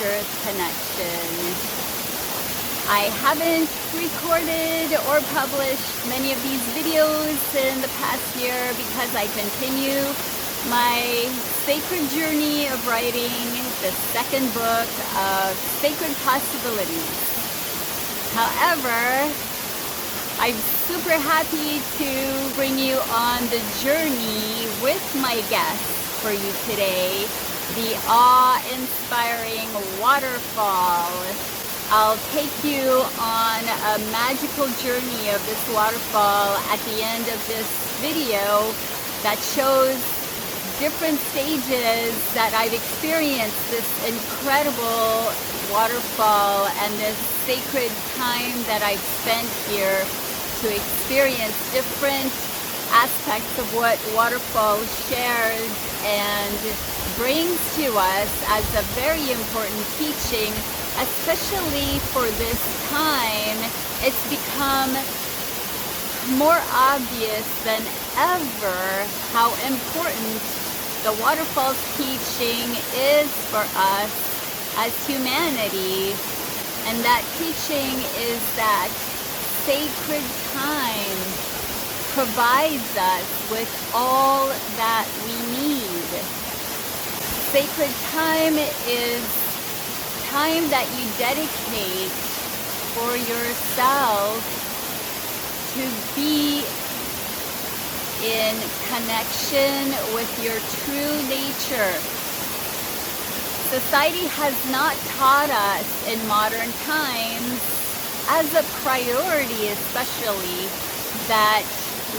Earth connection. I haven't recorded or published many of these videos in the past year because I continue my sacred journey of writing the second book of Sacred Possibilities. However, I'm super happy to bring you on the journey with my guests for you today, the awe-inspiring Waterfall. I'll take you on a magical journey of this waterfall at the end of this video that shows different stages that I've experienced this incredible waterfall and this sacred time that I've spent here to experience different aspects of what Waterfall shares and brings to us as a very important teaching. Especially for this time, it's become more obvious than ever how important the Waterfall's teaching is for us as humanity. And that teaching is that sacred time provides us with all that we need. Sacred time is time that you dedicate for yourself to be in connection with your true nature. Society has not taught us in modern times, as a priority especially, that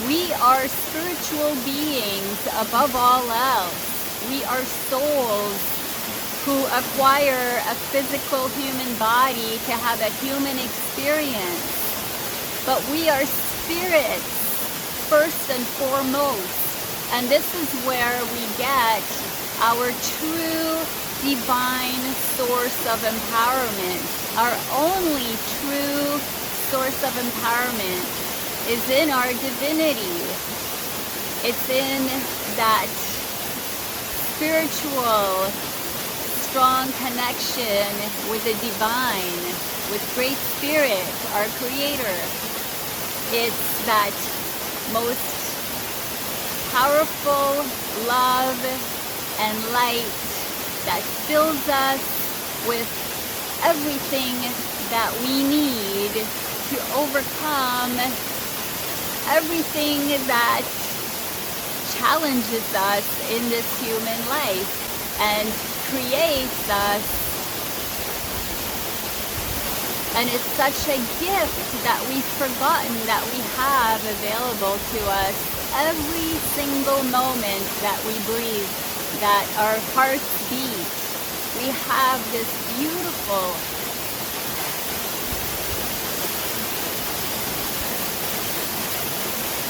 we are spiritual beings above all else. We are souls who acquire a physical human body to have a human experience. But we are spirits first and foremost. And this is where we get our true divine source of empowerment. Our only true source of empowerment is in our divinity. It's in that spiritual strong connection with the divine, with Great Spirit, our Creator. It's that most powerful love and light that fills us with everything that we need to overcome everything that challenges us in this human life and creates us. And it's such a gift that we've forgotten that we have available to us every single moment that we breathe, that our hearts beat. We have this beautiful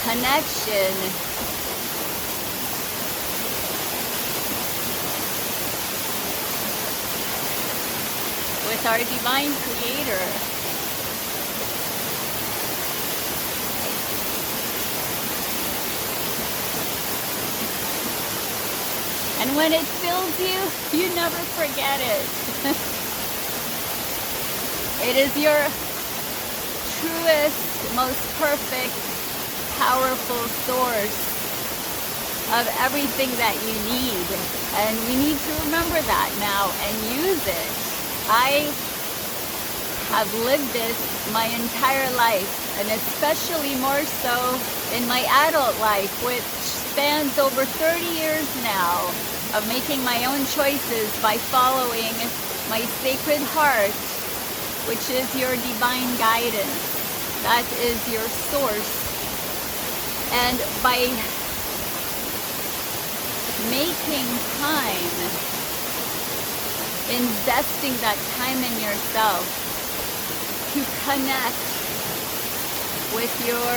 connection with our divine Creator. And when it fills you, you never forget it. It is your truest, most perfect, powerful source of everything that you need. And we need to remember that now and use it. I have lived this my entire life, and especially more so in my adult life, which spans over 30 years now of making my own choices by following my sacred heart, which is your divine guidance. That is your source. And by making time, investing that time in yourself to connect with your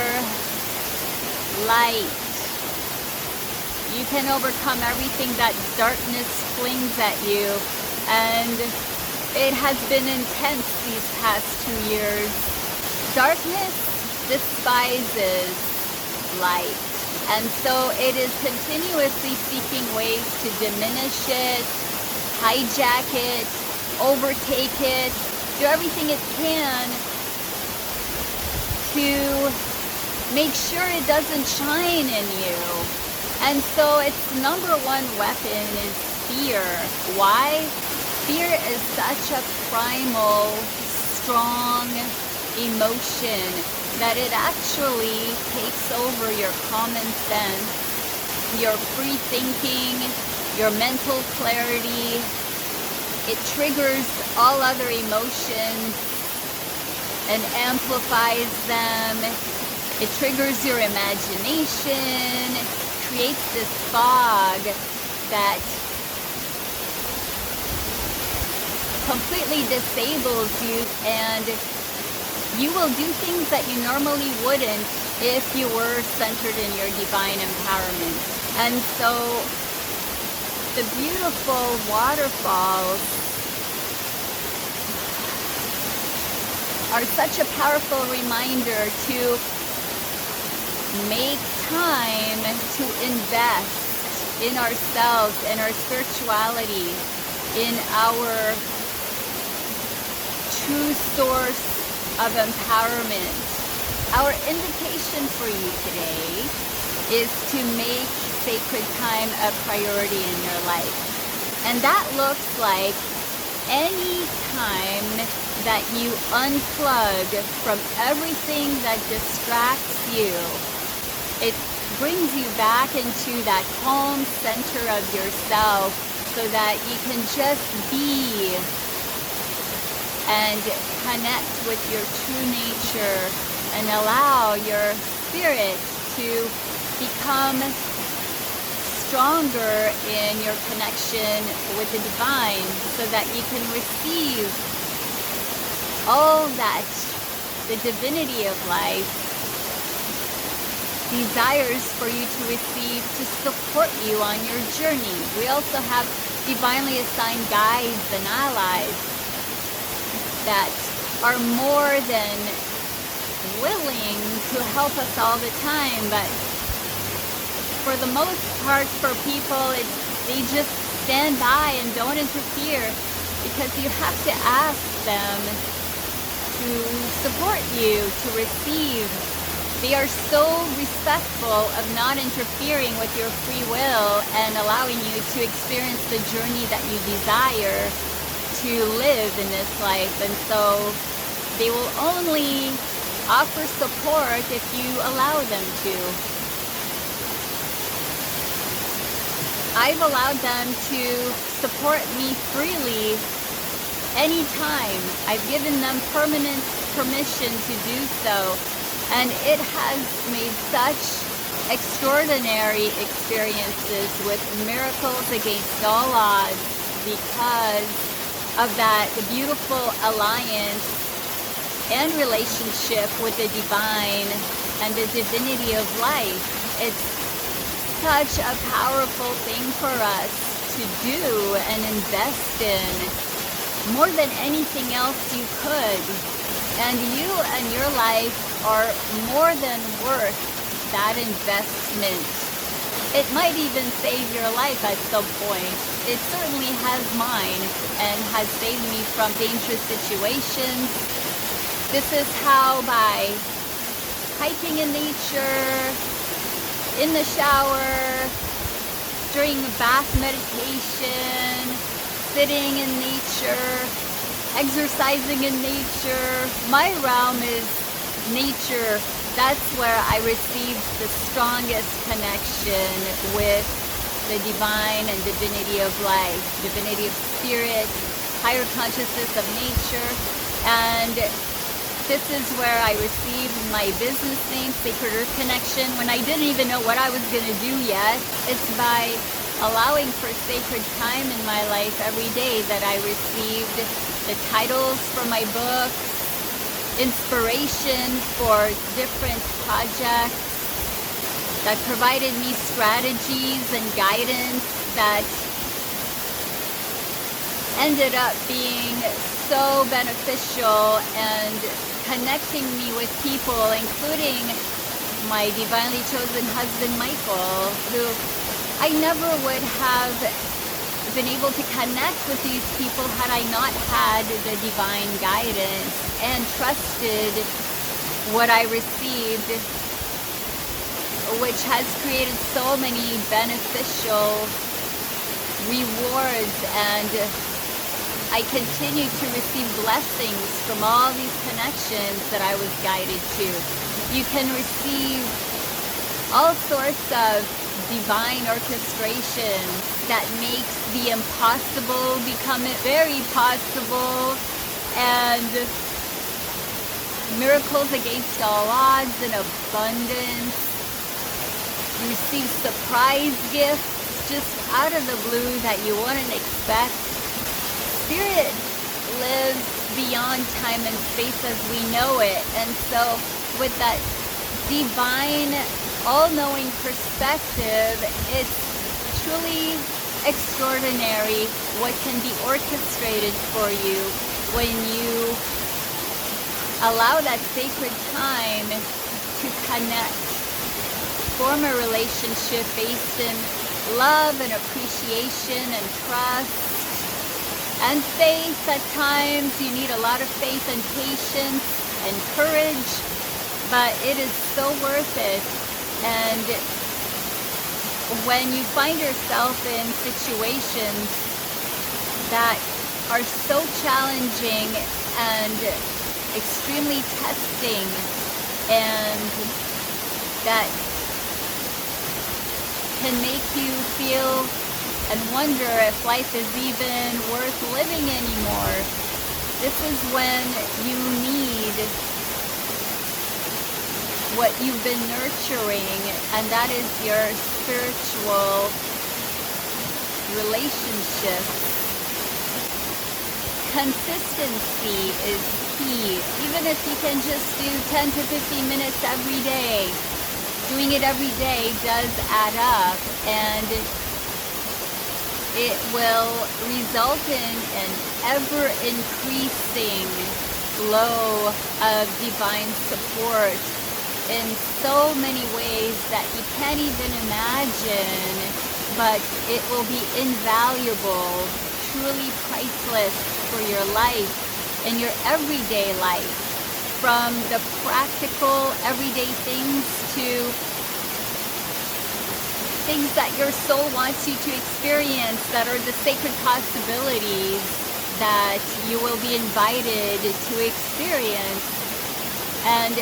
light, you can overcome everything that darkness flings at you. And it has been intense these past 2 years. Darkness despises light, and so it is continuously seeking ways to diminish it, hijack it, overtake it, do everything it can to make sure it doesn't shine in you. And so its number one weapon is fear. Why? Fear is such a primal, strong emotion that it actually takes over your common sense, your free thinking, your mental clarity. It triggers all other emotions and amplifies them. It triggers your imagination, creates this fog that completely disables you, and you will do things that you normally wouldn't if you were centered in your divine empowerment. And so the beautiful waterfalls are such a powerful reminder to make time to invest in ourselves, in our spirituality, in our true source of empowerment. Our invitation for you today is to make sacred time a priority in your life. And that looks like any time that you unplug from everything that distracts you. It brings you back into that calm center of yourself so that you can just be and connect with your true nature and allow your spirit to become stronger in your connection with the divine so that you can receive all that the divinity of life desires for you to receive to support you on your journey. We also have divinely assigned guides and allies that are more than willing to help us all the time, but for the most part, for people, they just stand by and don't interfere because you have to ask them to support you, to receive. They are so respectful of not interfering with your free will and allowing you to experience the journey that you desire to live in this life. And so they will only offer support if you allow them to. I've allowed them to support me freely anytime. I've given them permanent permission to do so. And it has made such extraordinary experiences with miracles against all odds because of that beautiful alliance and relationship with the divine and the divinity of life. It's such a powerful thing for us to do and invest in, more than anything else you could. And you and your life are more than worth that investment. It might even save your life at some point. It certainly has mine and has saved me from dangerous situations. This is how, by hiking in nature, in the shower, during a bath meditation, sitting in nature, exercising in nature. My realm is nature. That's where I received the strongest connection with the divine and divinity of life, divinity of spirit, higher consciousness of nature. And this is where I received my business name, Sacred Earth Connection, when I didn't even know what I was going to do yet. It's by allowing for sacred time in my life every day that I received the titles for my books, inspiration for different projects, that provided me strategies and guidance that ended up being so beneficial and connecting me with people, including my divinely chosen husband, Michael, who I never would have been able to connect with these people had I not had the divine guidance and trusted what I received, which has created so many beneficial rewards, and I continue to receive blessings from all these connections that I was guided to. You can receive all sorts of divine orchestration that makes the impossible become very possible, and miracles against all odds and abundance. You receive surprise gifts just out of the blue that you wouldn't expect. Spirit lives beyond time and space as we know it, and so with that divine, all-knowing perspective, it's truly extraordinary what can be orchestrated for you when you allow that sacred time to connect, form a relationship based in love and appreciation and trust and faith. At times you need a lot of faith and patience and courage, but it is so worth it. And when you find yourself in situations that are so challenging and extremely testing, and that can make you feel and wonder if life is even worth living anymore, this is when you need what you've been nurturing, and that is your spiritual relationships. Consistency is key. Even if you can just do 10 to 15 minutes every day, doing it every day does add up, and it will result in an ever-increasing flow of divine support in so many ways that you can't even imagine, but it will be invaluable, truly priceless for your life and your everyday life, from the practical everyday things to things that your soul wants you to experience, that are the sacred possibilities that you will be invited to experience. And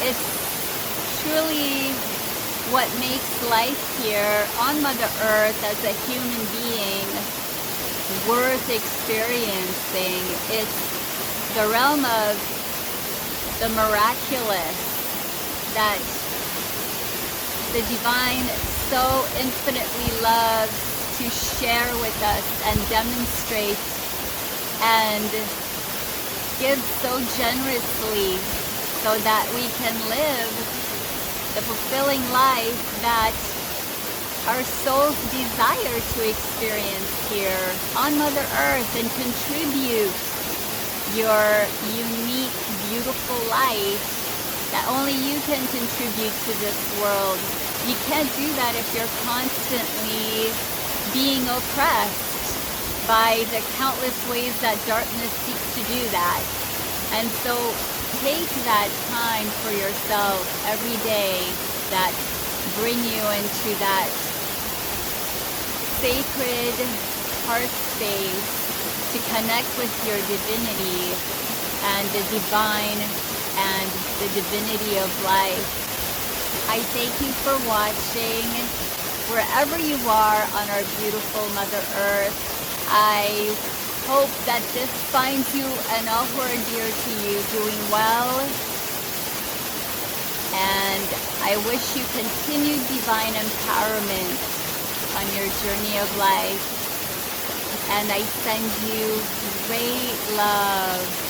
it's truly what makes life here on Mother Earth as a human being worth experiencing. It's the realm of the miraculous that the divine so infinitely loves to share with us and demonstrate and give so generously, so that we can live the fulfilling life that our souls desire to experience here on Mother Earth, and contribute your unique, beautiful life that only you can contribute to this world. You can't do that if you're constantly being oppressed by the countless ways that darkness seeks to do that. And so take that time for yourself every day that bring you into that sacred heart space to connect with your divinity and the divine and the divinity of life. I thank you for watching wherever you are on our beautiful Mother Earth. I hope that this finds you and all who are dear to you doing well. And I wish you continued divine empowerment on your journey of life. And I send you great love.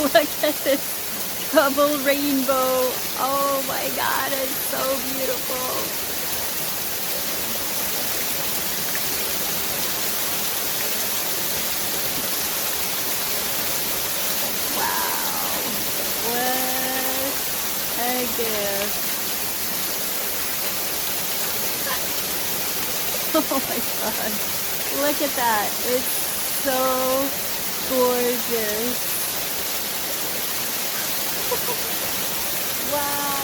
Look at this double rainbow. Oh my God, it's so beautiful. Wow, what a gift. Oh my God, look at that. It's so gorgeous. Wow.